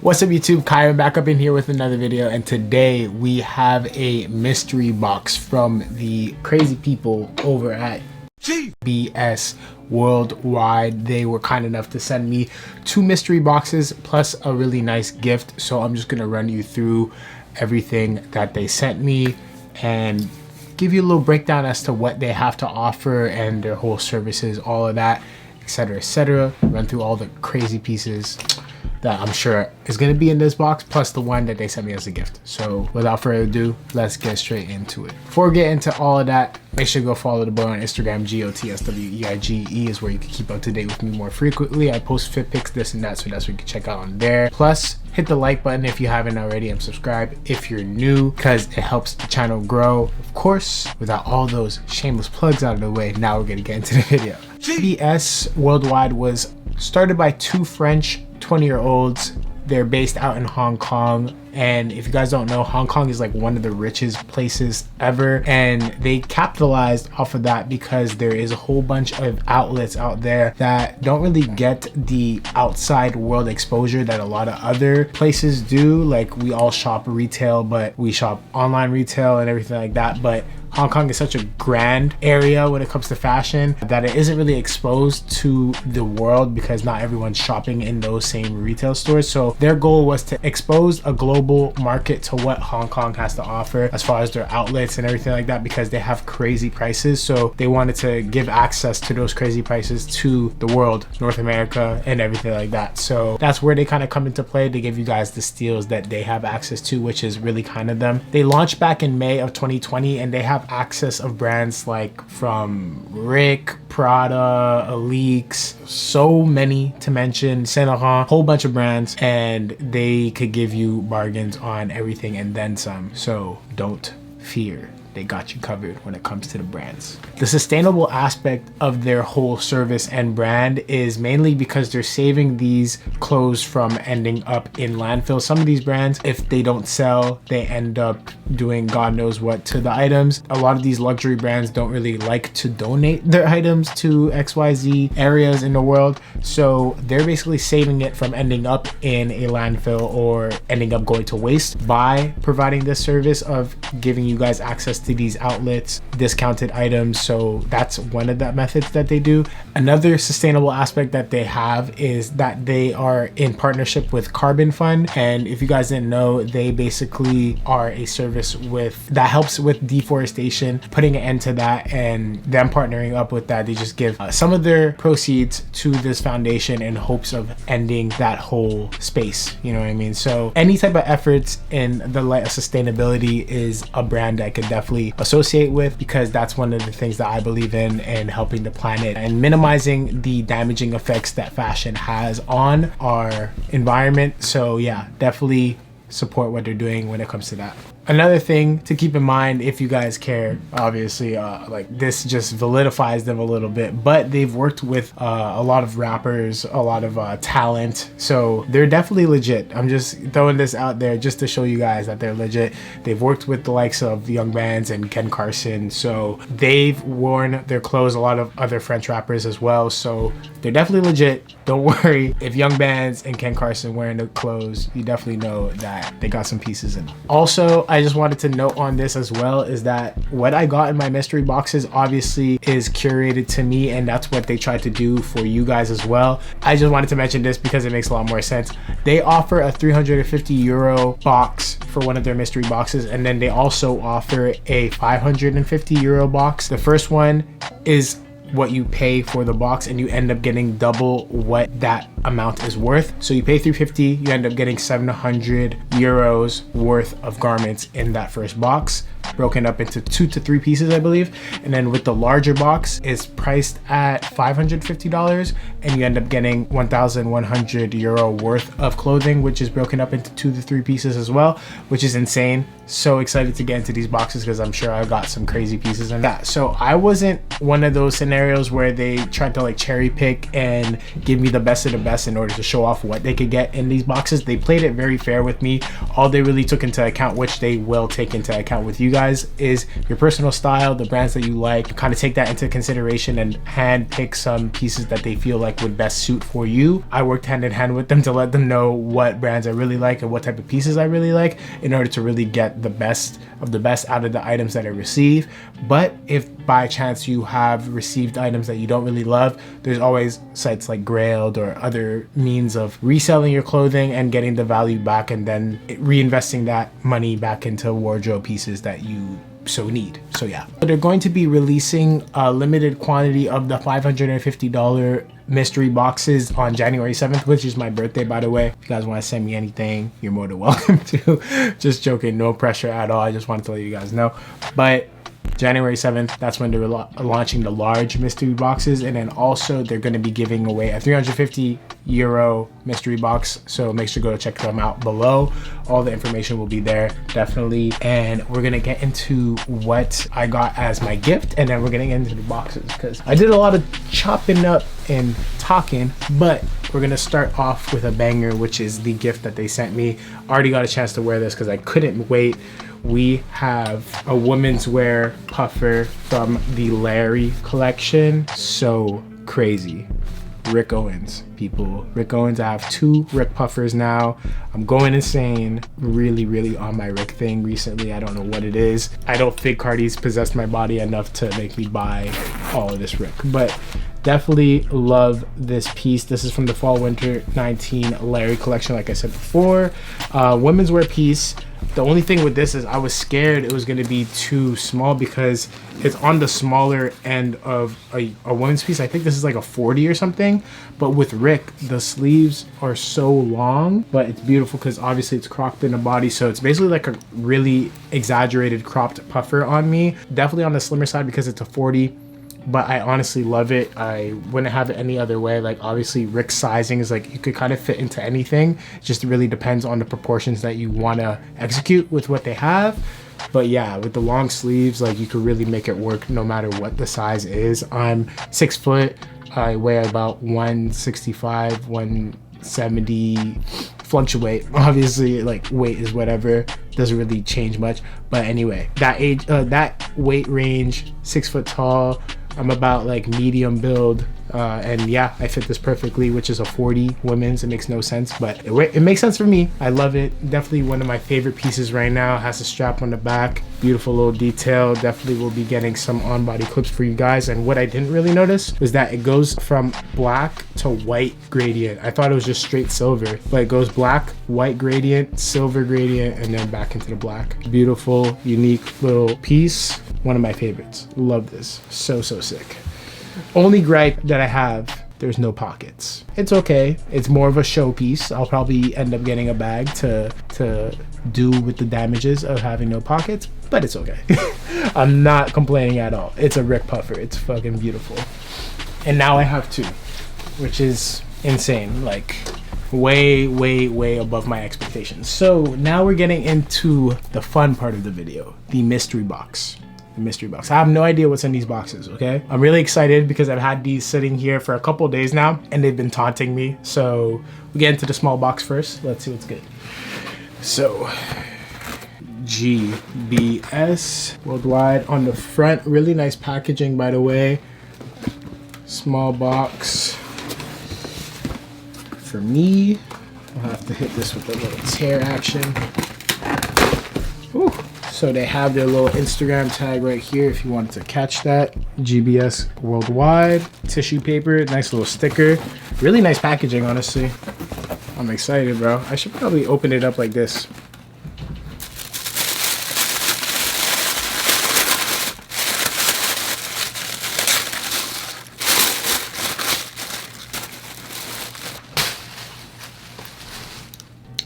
What's up YouTube, Kai back up in here with another video, and today we have a mystery box from the crazy people over at BS Worldwide. They were kind enough to send me 2 mystery boxes plus a really nice gift, so I'm just gonna run you through everything that they sent me and give you a little breakdown as to what they have to offer and their whole services, all of that, etc, etc. Run through all the crazy pieces that I'm sure is going to be in this box, plus the one that they sent me as a gift. So without further ado, let's get straight into it. Before we get into all of that, make sure to go follow the boy on Instagram. GOTSWEIGE is where you can keep up to date with me more frequently. I post fit pics, this and that, so that's what you can check out on there. Plus, hit the like button if you haven't already, and subscribe if you're new, because it helps the channel grow. Of course, without all those shameless plugs out of the way, now we're going to get into the video. BS Worldwide was started by 2 French 20-year-olds. They're based out in Hong Kong, and if you guys don't know, Hong Kong is like one of the richest places ever, and they capitalized off of that because there is a whole bunch of outlets out there that don't really get the outside world exposure that a lot of other places do. Like, we all shop retail, but we shop online retail and everything like that, but Hong Kong is such a grand area when it comes to fashion that it isn't really exposed to the world because not everyone's shopping in those same retail stores. So their goal was to expose a global market to what Hong Kong has to offer as far as their outlets and everything like that, because they have crazy prices. So they wanted to give access to those crazy prices to the world, North America and everything like that. So that's where they kind of come into play. They give you guys the steals that they have access to, which is really kind of them. They launched back in May of 2020, and they have access of brands like from Rick, Prada, Alix, so many to mention, Saint Laurent, whole bunch of brands, and they could give you bargains on everything and then some. So don't fear, they got you covered when it comes to the brands. The sustainable aspect of their whole service and brand is mainly because they're saving these clothes from ending up in landfill. Some of these brands, if they don't sell, they end up doing God knows what to the items. A lot of these luxury brands don't really like to donate their items to XYZ areas in the world, so they're basically saving it from ending up in a landfill or ending up going to waste by providing this service of giving you guys access to these outlets, discounted items. So that's one of the methods that they do. Another sustainable aspect that they have is that they are in partnership with Carbon Fund, and if you guys didn't know, they basically are a service that helps with deforestation, putting an end to that, and them partnering up with that, they just give some of their proceeds to this foundation in hopes of ending that whole space, you know what I mean? So any type of efforts in the light of sustainability is a brand that I could definitely associate with, because that's one of the things that I believe in helping the planet and minimizing the damaging effects that fashion has on our environment. So yeah, definitely support what they're doing when it comes to that. Another thing to keep in mind, if you guys care, obviously, like, this just validifies them a little bit, but they've worked with a lot of rappers, a lot of talent, so they're definitely legit. I'm just throwing this out there just to show you guys that they're legit. They've worked with the likes of Young Bands and Ken Carson, so they've worn their clothes, a lot of other French rappers as well, so they're definitely legit. Don't worry, if Young Bands and Ken Carson wearing the clothes, you definitely know that they got some pieces in them. Also, I just wanted to note on this as well is that what I got in my mystery boxes obviously is curated to me, and that's what they tried to do for you guys as well. I just wanted to mention this because it makes a lot more sense. They offer a 350 euro box for one of their mystery boxes, and then they also offer a 550 euro box. The first one is what you pay for the box, and you end up getting double what that amount is worth. So you pay 350, you end up getting 700 euros worth of garments in that first box, broken up into 2 to 3 pieces, I believe. And then with the larger box, it's priced at $550, and you end up getting 1,100 euro worth of clothing, which is broken up into 2 to 3 pieces as well, which is insane. So excited to get into these boxes because I'm sure I got some crazy pieces in that. So I wasn't one of those scenarios where they tried to like cherry pick and give me the best of the best in order to show off what they could get in these boxes. They played it very fair with me. All they really took into account, which they will take into account with you guys, guys is your personal style, the brands that you like. Kind of take that into consideration and hand pick some pieces that they feel like would best suit for you. I worked hand in hand with them to let them know what brands I really like and what type of pieces I really like in order to really get the best of the best out of the items that I receive. But if by chance you have received items that you don't really love, there's always sites like Grailed or other means of reselling your clothing and getting the value back and then reinvesting that money back into wardrobe pieces that you so need. So yeah, they're going to be releasing a limited quantity of the $550 mystery boxes on January 7th, which is my birthday, by the way. If you guys want to send me anything, you're more than welcome to. Just joking, no pressure at all. I just wanted to let you guys know. But January 7th, that's when they're launching the large mystery boxes, and then also they're going to be giving away a €350 mystery box, so make sure to go check them out below. All the information will be there, definitely. And we're gonna get into what I got as my gift, and then we're gonna get into the boxes because I did a lot of chopping up and talking, but we're gonna start off with a banger, which is the gift that they sent me. I already got a chance to wear this because I couldn't wait. We have a women's wear puffer from the Larry collection. So crazy. Rick Owens, people. Rick Owens. I have 2 Rick puffers now. I'm going insane. Really on my Rick thing recently. I don't know what it is. I don't think Cardi's possessed my body enough to make me buy all of this Rick, but definitely love this piece. This is from the fall winter 19 Larry collection, like I said before. Women's wear piece. The only thing with this is I was scared it was going to be too small because it's on the smaller end of a women's piece. I think this is like a 40 or something, but with Rick, the sleeves are so long, but it's beautiful because obviously it's cropped in the body, so it's basically like a really exaggerated cropped puffer on me. Definitely on the slimmer side because it's a 40, but I honestly love it. I wouldn't have it any other way. Like obviously Rick's sizing is like you could kind of fit into anything. It just really depends on the proportions that you want to execute with what they have. But yeah, with the long sleeves, like you could really make it work no matter what the size is. I'm 6 foot. I weigh about 165, 170, fluctuate. Obviously, like weight is whatever, doesn't really change much. But anyway, that weight range, 6 foot tall. I'm about like medium build, and yeah, I fit this perfectly, which is a 40 women's. It makes no sense, but it makes sense for me. I love it. Definitely one of my favorite pieces right now. It has a strap on the back, beautiful little detail. Definitely will be getting some on-body clips for you guys. And what I didn't really notice was that it goes from black to white gradient. I thought it was just straight silver, but it goes black, white gradient, silver gradient, and then back into the black. Beautiful, unique little piece. One of my favorites. Love this. So sick. Only gripe that I have, there's no pockets. It's okay. It's more of a showpiece. I'll probably end up getting a bag to do with the damages of having no pockets, but it's okay. I'm not complaining at all. It's a Rick puffer. It's fucking beautiful. And now I have 2, which is insane. Like way above my expectations. So now we're getting into the fun part of the video, the mystery box. Mystery box. I have no idea what's in these boxes, okay? I'm really excited because I've had these sitting here for a couple of days now and they've been taunting me. So we get into the small box first. Let's see what's good. So GBS Worldwide on the front. Really nice packaging, by the way. Small box for me. I'll have to hit this with a little tear action. Whew. So they have their little Instagram tag right here if you wanted to catch that. GBS Worldwide. Tissue paper, nice little sticker. Really nice packaging, honestly. I'm excited, bro. I should probably open it up like this.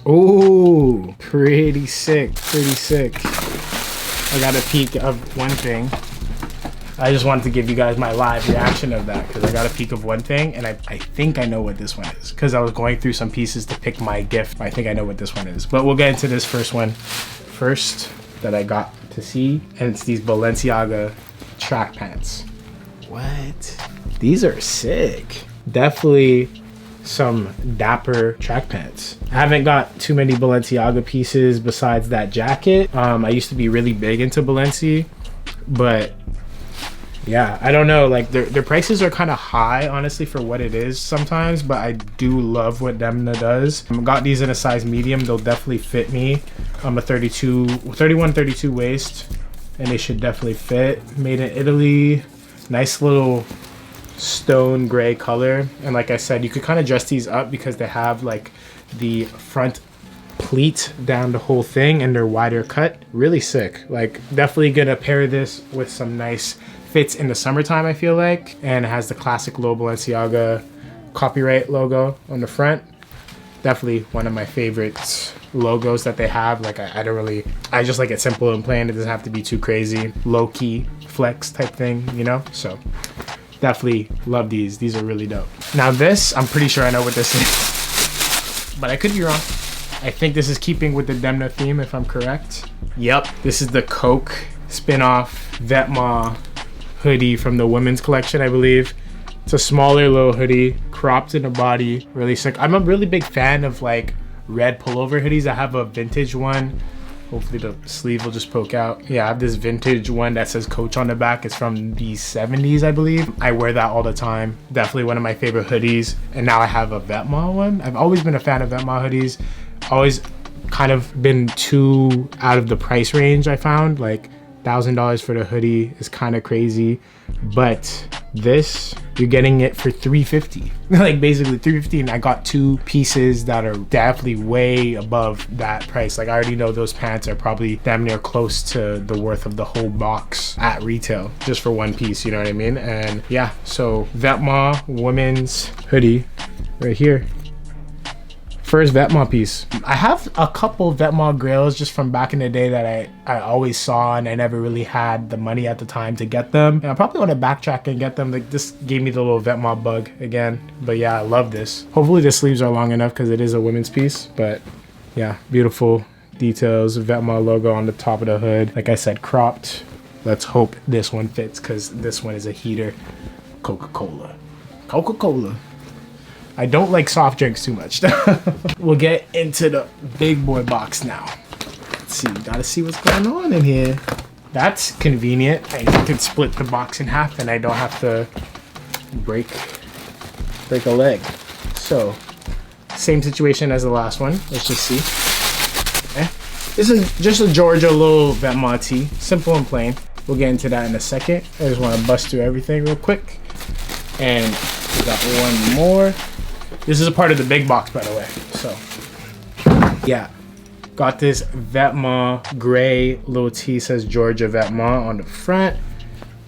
Oh, pretty sick, I got a peek of one thing. I just wanted to give you guys my live reaction of that because I got a peek of one thing and I think I know what this one is because I was going through some pieces to pick my gift. I think I know what this one is, but we'll get into this first one first that I got to see, and it's these Balenciaga track pants. What? These are sick. Definitely some dapper track pants. I haven't got too many Balenciaga pieces besides that jacket. I used to be really big into Balenci, but yeah, I don't know, like their prices are kind of high honestly for what it is sometimes, but I do love what Demna does. I got these in a size medium. They'll definitely fit me. I'm a 31 32 waist, and they should definitely fit. Made in Italy. Nice little stone gray color, and like I said, you could kind of dress these up because they have like the front pleat down the whole thing and they're wider cut. Really sick. Like definitely gonna pair this with some nice fits in the summertime, I feel like. And it has the classic low Balenciaga copyright logo on the front. Definitely one of my favorite logos that they have. Like I just like it simple and plain. It doesn't have to be too crazy, low-key flex type thing, you know? So definitely love these. These are really dope. Now this, I'm pretty sure I know what this is, but I could be wrong. I think this is keeping with the Demna theme if I'm correct. Yep, this is the Coke spin-off Vetements hoodie from the women's collection, I believe. It's a smaller little hoodie, cropped in the body, really sick. I'm a really big fan of like red pullover hoodies. I have a vintage one. Hopefully the sleeve will just poke out. Yeah, I have this vintage one that says Coach on the back. It's from the 70s, I believe. I wear that all the time. Definitely one of my favorite hoodies. And now I have a Vetements one. I've always been a fan of Vetements hoodies. Always kind of been too out of the price range, I found. Like $1,000 for the hoodie is kind of crazy, but this, you're getting it for $350. Like basically $350, and I got two pieces that are definitely way above that price. Like I already know those pants are probably damn near close to the worth of the whole box at retail just for one piece, you know what I mean? And yeah, so Vetements women's hoodie right here. First Vetements piece. I have a couple Vetements grails just from back in the day that I always saw, and I never really had the money at the time to get them. And I probably want to backtrack and get them. Like this gave me the little Vetements bug again. But yeah, I love this. Hopefully the sleeves are long enough because it is a women's piece. But yeah, beautiful details. Vetements logo on the top of the hood. Like I said, cropped. Let's hope this one fits because this one is a heater. Coca-Cola. Coca-Cola. I don't like soft drinks too much. We'll get into the big boy box now. Let's see, gotta see what's going on in here. That's convenient. I can split the box in half and I don't have to break a leg. So, same situation as the last one. Let's just see. Okay. This is just a Georgia little Vetements tee. Simple and plain. We'll get into that in a second. I just want to bust through everything real quick. And we got one more. This is a part of the big box, by the way. So, yeah. Got this Vetements gray little tee, says Georgia Vetements on the front.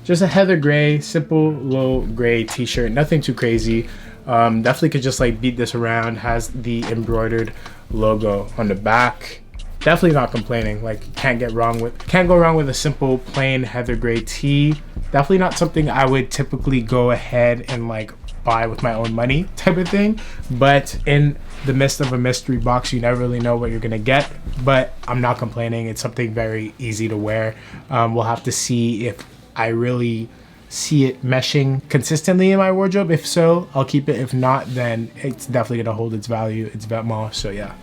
Just a heather gray, simple low gray t-shirt. Nothing too crazy. Definitely could just like beat this around. Has the embroidered logo on the back. Definitely not complaining. Like can't go wrong with a simple plain heather gray tee. Definitely not something I would typically go ahead and like buy with my own money type of thing, but in the midst of a mystery box you never really know what you're gonna get. But I'm not complaining. It's something very easy to wear. We'll have to see if I really see it meshing consistently in my wardrobe. If so, I'll keep it. If not, then it's definitely gonna hold its value. It's Vetements, so yeah.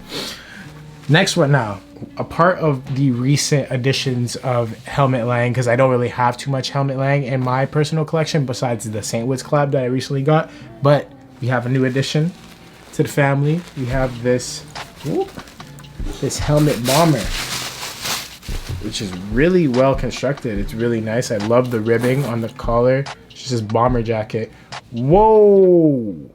Next one now, a part of the recent additions of Helmut Lang, because I don't really have too much Helmut Lang in my personal collection besides the St. Woods collab that I recently got, but we have a new addition to the family. We have this, this Helmut Bomber, which is really well constructed. It's really nice. I love the ribbing on the collar. It's just this bomber jacket. Whoa,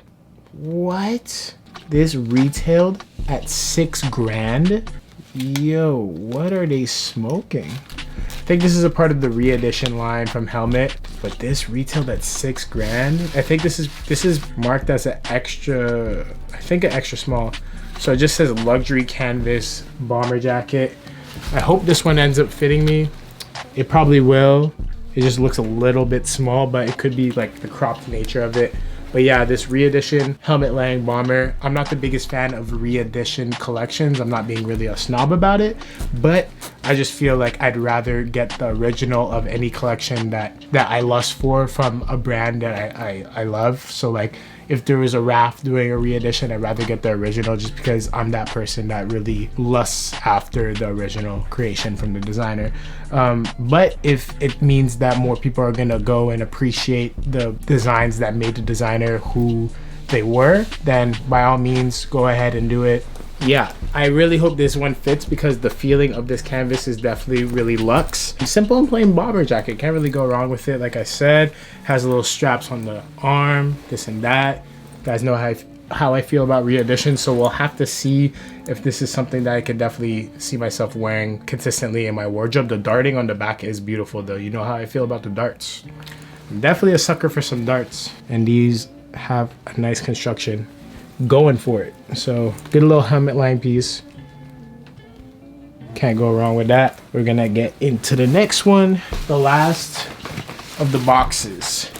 what? This retailed at $6 grand. Yo, what are they smoking? I think this is a part of the re-edition line from Helmut, but this retailed at $6 grand. I think this is marked as an extra, I think an extra small. So it just says luxury canvas bomber jacket. I hope this one ends up fitting me. It probably will. It just looks a little bit small, but it could be like the cropped nature of it. But yeah, this re-edition Helmut Lang bomber. I'm not the biggest fan of re-edition collections. I'm not being really a snob about it, but I just feel like I'd rather get the original of any collection that I lust for from a brand that I love. So like if there was a Raf doing a re-edition, I'd rather get the original, just because I'm that person that really lusts after the original creation from the designer. But if it means that more people are gonna go and appreciate the designs that made the designer who they were, then by all means go ahead and do it. Yeah, I really hope this one fits, because the feeling of this canvas is definitely really luxe. Simple and plain bomber jacket, can't really go wrong with it. Like I said, has little straps on the arm, this and that. You guys know how I feel about re-editions, so we'll have to see if this is something that I could definitely see myself wearing consistently in my wardrobe. The darting on the back is beautiful though. You know how I feel about the darts. I'm definitely a sucker for some darts, and these have a nice construction going for it. So get a little helmet line piece, can't go wrong with that. We're gonna get into the next one, the last of the boxes.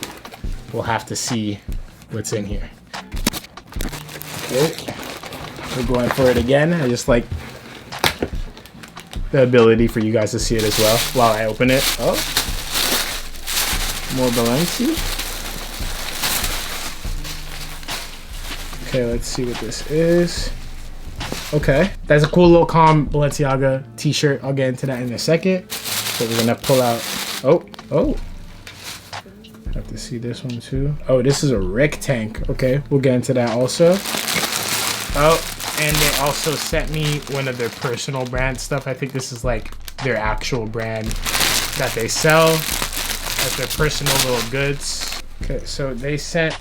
We'll have to see what's in here. Okay, we're going for it again. I just like the ability for you guys to see it as well while I open it. Oh, more Balenciaga. Okay, let's see what this is. Okay, that's a cool little calm Balenciaga t-shirt. I'll get into that in a second. So we're gonna pull out, oh. Have to see this one too. Oh, this is a Rick tank. Okay, we'll get into that also. Oh, and they also sent me one of their personal brand stuff. I think this is like their actual brand that they sell as their personal little goods. Okay, so they sent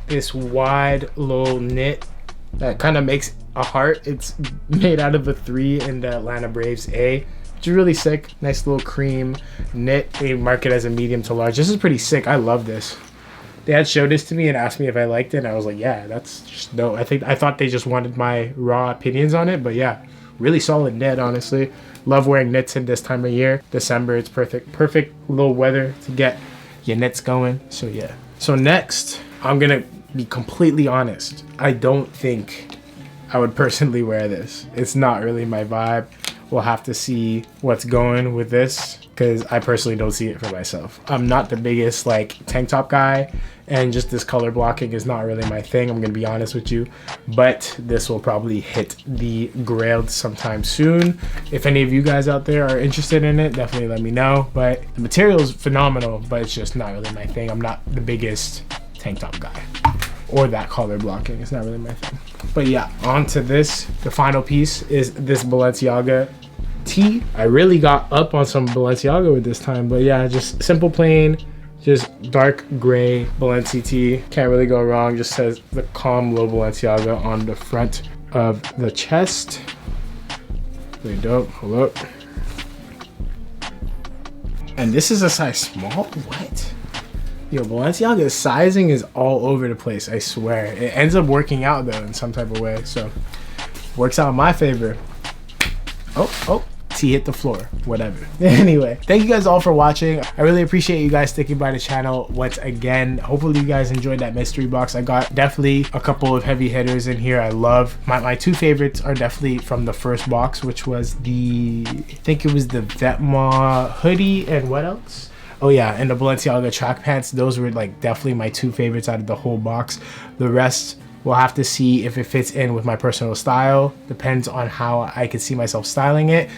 this wide little knit that kind of makes a heart. It's made out of a 3 in the Atlanta Braves A, which is really sick. Nice little cream knit. They mark it as a medium to large. This is pretty sick. I love this. They had showed this to me and asked me if I liked it, and I was like, yeah, that's just dope. I thought they just wanted my raw opinions on it, but yeah, really solid knit, honestly. Love wearing knits in this time of year. December, it's perfect little weather to get your knits going. So yeah. So next, I'm gonna be completely honest. I don't think I would personally wear this. It's not really my vibe. We'll have to see what's going with this, because I personally don't see it for myself. I'm not the biggest like tank top guy, and just this color blocking is not really my thing. I'm gonna be honest with you, but this will probably hit the grailed sometime soon. If any of you guys out there are interested in it, definitely let me know. But the material is phenomenal, but it's just not really my thing. I'm not the biggest tank top guy, or that color blocking. It's not really my thing. But yeah, on to this. The final piece is this Balenciaga tee. I really got up on some Balenciaga with this time, but yeah, just simple plain, just dark gray Balenciaga tee. Can't really go wrong. Just says the calm low Balenciaga on the front of the chest. Really dope. Hold up. And this is a size small? What? Yo, Balenciaga's sizing is all over the place, I swear. It ends up working out though in some type of way, so works out in my favor. Oh, T hit the floor, whatever. Anyway, thank you guys all for watching. I really appreciate you guys sticking by the channel once again. Hopefully you guys enjoyed that mystery box. I got definitely a couple of heavy hitters in here. I love my two favorites are definitely from the first box, which was I think it was the Vetma hoodie, and what else? Oh yeah, and the Balenciaga track pants. Those were like definitely my two favorites out of the whole box. The rest, we'll have to see if it fits in with my personal style. Depends on how I can see myself styling it.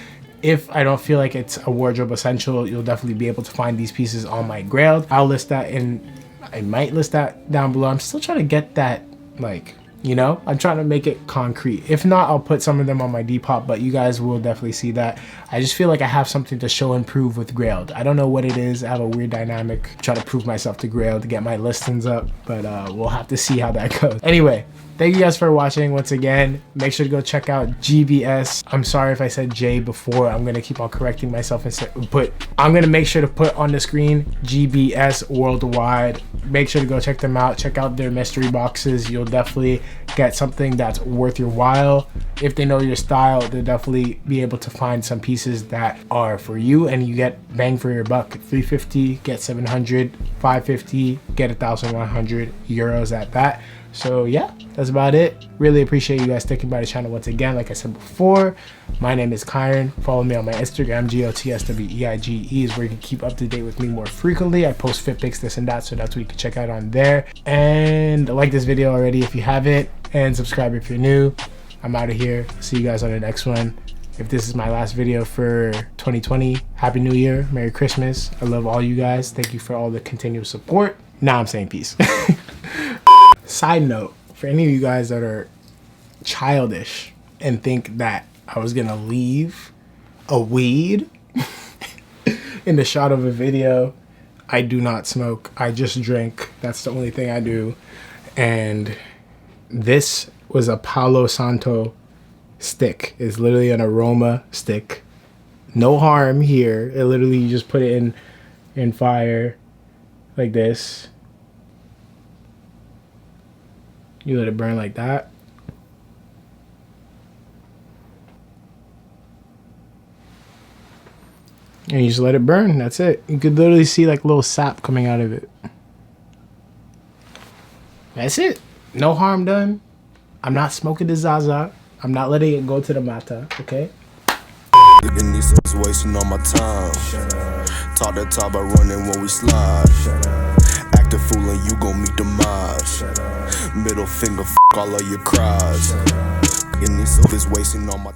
If I don't feel like it's a wardrobe essential, you'll definitely be able to find these pieces on my Grailed. I'll list that I might list that down below. I'm still trying to get that, like, you know, I'm trying to make it concrete. If not, I'll put some of them on my Depop, but you guys will definitely see that. I just feel like I have something to show and prove with Grailed. I don't know what it is. I have a weird dynamic. Try to prove myself to Grailed to get my listings up, but we'll have to see how that goes. Anyway, thank you guys for watching once again. Make sure to go check out GBS. I'm sorry if I said J before. I'm gonna keep on correcting myself and I'm gonna make sure to put on the screen GBS Worldwide. Make sure to go check them out. Check out their mystery boxes. You'll definitely get something that's worth your while. If they know your style, they'll definitely be able to find some pieces that are for you, and you get bang for your buck. 350, get 700, 550, get 1,100 euros at that. So yeah, that's about it. Really appreciate you guys sticking by the channel once again. Like I said before, my name is Kyron. Follow me on my Instagram, GOTSWEIGE is where you can keep up to date with me more frequently. I post fit pics, this and that, so that's what you can check out on there. And like this video already if you haven't, and subscribe if you're new. I'm out of here. See you guys on the next one. If this is my last video for 2020, Happy New Year, Merry Christmas. I love all you guys. Thank you for all the continuous support. Now I'm saying peace. Side note, for any of you guys that are childish and think that I was gonna leave a weed in the shot of a video, I do not smoke. I just drink. That's the only thing I do. And this was a Palo Santo stick. It's literally an aroma stick. No harm here. It literally, you just put it in fire like this. You let it burn like that. And you just let it burn. That's it. You could literally see like little sap coming out of it. That's it. No harm done. I'm not smoking the Zaza. I'm not letting it go to the mata, okay? Looking these sucks wasting all my time. Talk that talk about running when we slide. Act a fool and you gon' meet the demise. Middle finger, all of your cries. Looking these sucks wasting all my time.